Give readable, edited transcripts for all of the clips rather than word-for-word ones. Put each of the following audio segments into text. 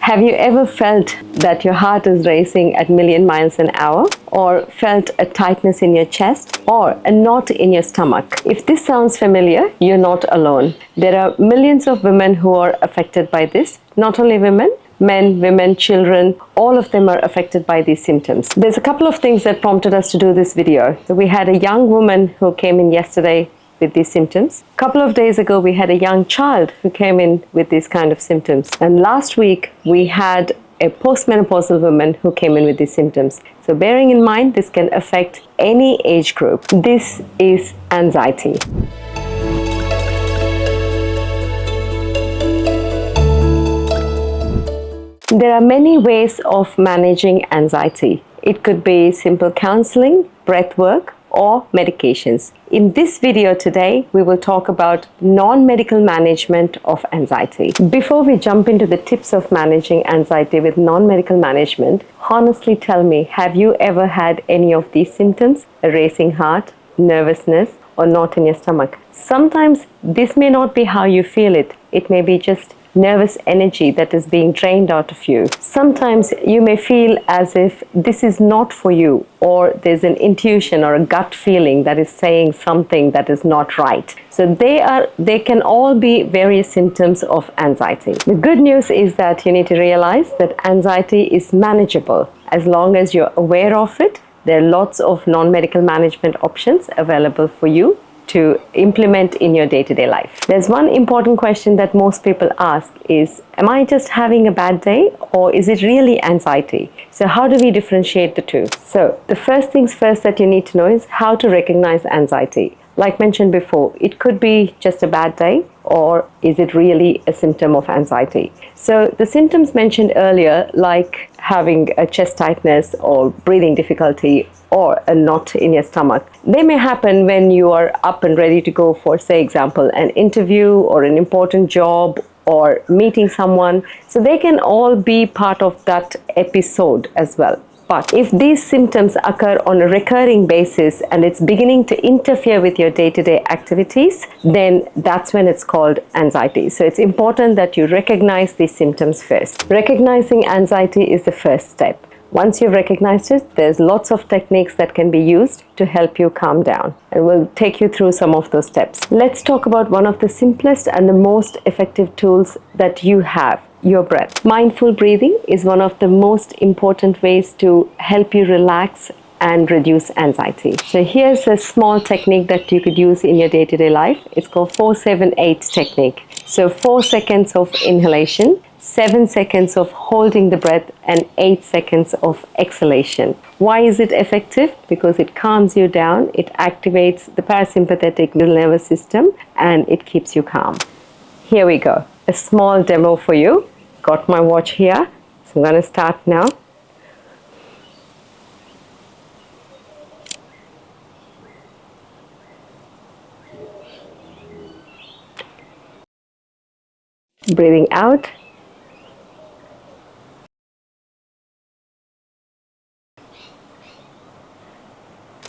Have you ever felt that your heart is racing at million miles an hour, or felt a tightness in your chest, or a knot in your stomach? If this sounds familiar, you're not alone. There are millions of women who are affected by this. Not only women, men, women, children, all of them are affected by these symptoms. There's a couple of things that prompted us to do this video. So we had a young woman who came in yesterday with these symptoms. A couple of days ago, we had a young child who came in with these kind of symptoms. And last week, we had a postmenopausal woman who came in with these symptoms. So bearing in mind, this can affect any age group. This is anxiety. There are many ways of managing anxiety. It could be simple counseling, breath work, or medications. In this video today, we will talk about non-medical management of anxiety. Before we jump into the tips of managing anxiety with non-medical management, honestly tell me, have you ever had any of these symptoms? A racing heart, nervousness, or knot in your stomach? Sometimes this may not be how you feel it. It may be just nervous energy that is being drained out of you. Sometimes you may feel as if this is not for you, or there's an intuition or a gut feeling that is saying something that is not right. So they can all be various symptoms of anxiety. The good news is that you need to realize that anxiety is manageable. As long as you're aware of it, there are lots of non-medical management options available for you to implement in your day-to-day life. There's one important question that most people ask is, am I just having a bad day, or is it really anxiety? So how do we differentiate the two? So the first things first that you need to know is how to recognize anxiety. Like mentioned before, it could be just a bad day, or is it really a symptom of anxiety? So the symptoms mentioned earlier, like having a chest tightness or breathing difficulty or a knot in your stomach, they may happen when you are up and ready to go for, say, example, an interview or an important job or meeting someone. So they can all be part of that episode as well. But if these symptoms occur on a recurring basis and it's beginning to interfere with your day-to-day activities, then that's when it's called anxiety. So it's important that you recognize these symptoms first. Recognizing anxiety is the first step. Once you've recognized it, there's lots of techniques that can be used to help you calm down. And we'll take you through some of those steps. Let's talk about one of the simplest and the most effective tools that you have. Your breath. Mindful breathing is one of the most important ways to help you relax and reduce anxiety. So here's a small technique that you could use in your day-to-day life. It's called 4-7-8 technique. So 4 seconds of inhalation, 7 seconds of holding the breath, and 8 seconds of exhalation. Why is it effective? Because it calms you down, it activates the parasympathetic nervous system, and it keeps you calm. Here we go. A small demo for you. Got my watch here, so I'm going to start now. Breathing out.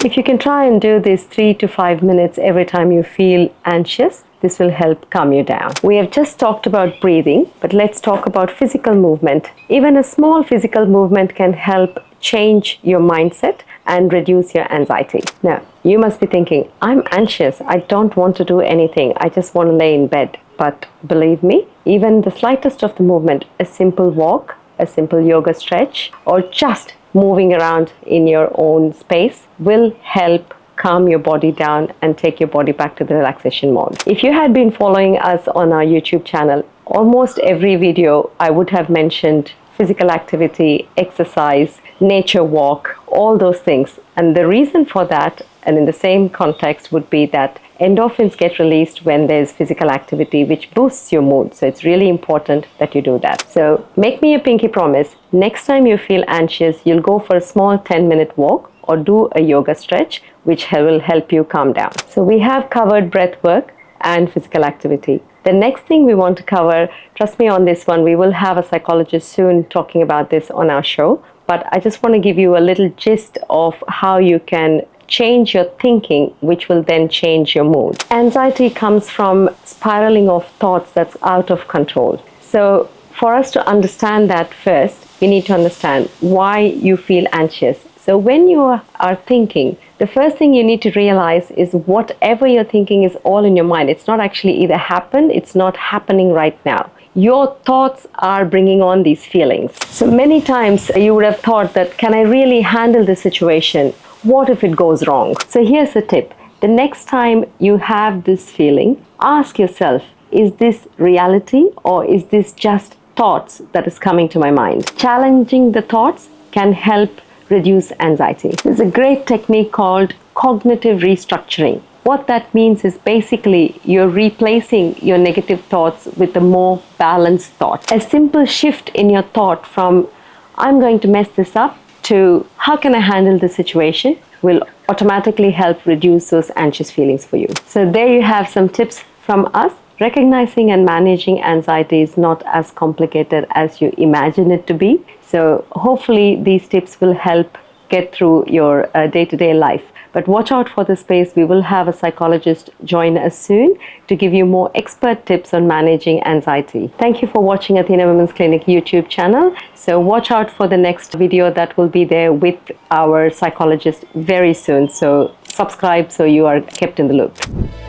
If you can try and do this 3 to 5 minutes every time you feel anxious, this will help calm you down. We have just talked about breathing, but let's talk about physical movement. Even a small physical movement can help change your mindset and reduce your anxiety. Now, you must be thinking, I'm anxious. I don't want to do anything. I just want to lay in bed. But believe me, even the slightest of the movement, a simple walk, a simple yoga stretch, or just moving around in your own space will help calm your body down and take your body back to the relaxation mode. If you had been following us on our YouTube channel, almost every video I would have mentioned physical activity, exercise, nature walk, all those things. And the reason for that, and in the same context, would be that endorphins get released when there's physical activity, which boosts your mood. So it's really important that you do that. So make me a pinky promise. Next time you feel anxious, you'll go for a small 10-minute walk or do a yoga stretch, which will help you calm down. So we have covered breath work and physical activity. The next thing we want to cover, trust me on this one, we will have a psychologist soon talking about this on our show, but I just want to give you a little gist of how you can change your thinking, which will then change your mood. Anxiety comes from spiraling of thoughts that's out of control. So for us to understand that first, we need to understand why you feel anxious. So when you are thinking, the first thing you need to realize is whatever you're thinking is all in your mind. It's not actually either happened, it's not happening right now. Your thoughts are bringing on these feelings. So many times you would have thought that, can I really handle this situation? What if it goes wrong? So here's the tip. The next time you have this feeling, ask yourself, is this reality or is this just thoughts that is coming to my mind? Challenging the thoughts can help reduce anxiety. There's a great technique called cognitive restructuring. What that means is basically you're replacing your negative thoughts with a more balanced thought. A simple shift in your thought from I'm going to mess this up to how can I handle the situation will automatically help reduce those anxious feelings for you. So there you have some tips from us. Recognizing and managing anxiety is not as complicated as you imagine it to be. So hopefully these tips will help get through your day-to-day life. But watch out for the space. We will have a psychologist join us soon to give you more expert tips on managing anxiety. Thank you for watching Athena Women's Clinic YouTube channel. So watch out for the next video that will be there with our psychologist very soon. So subscribe so you are kept in the loop.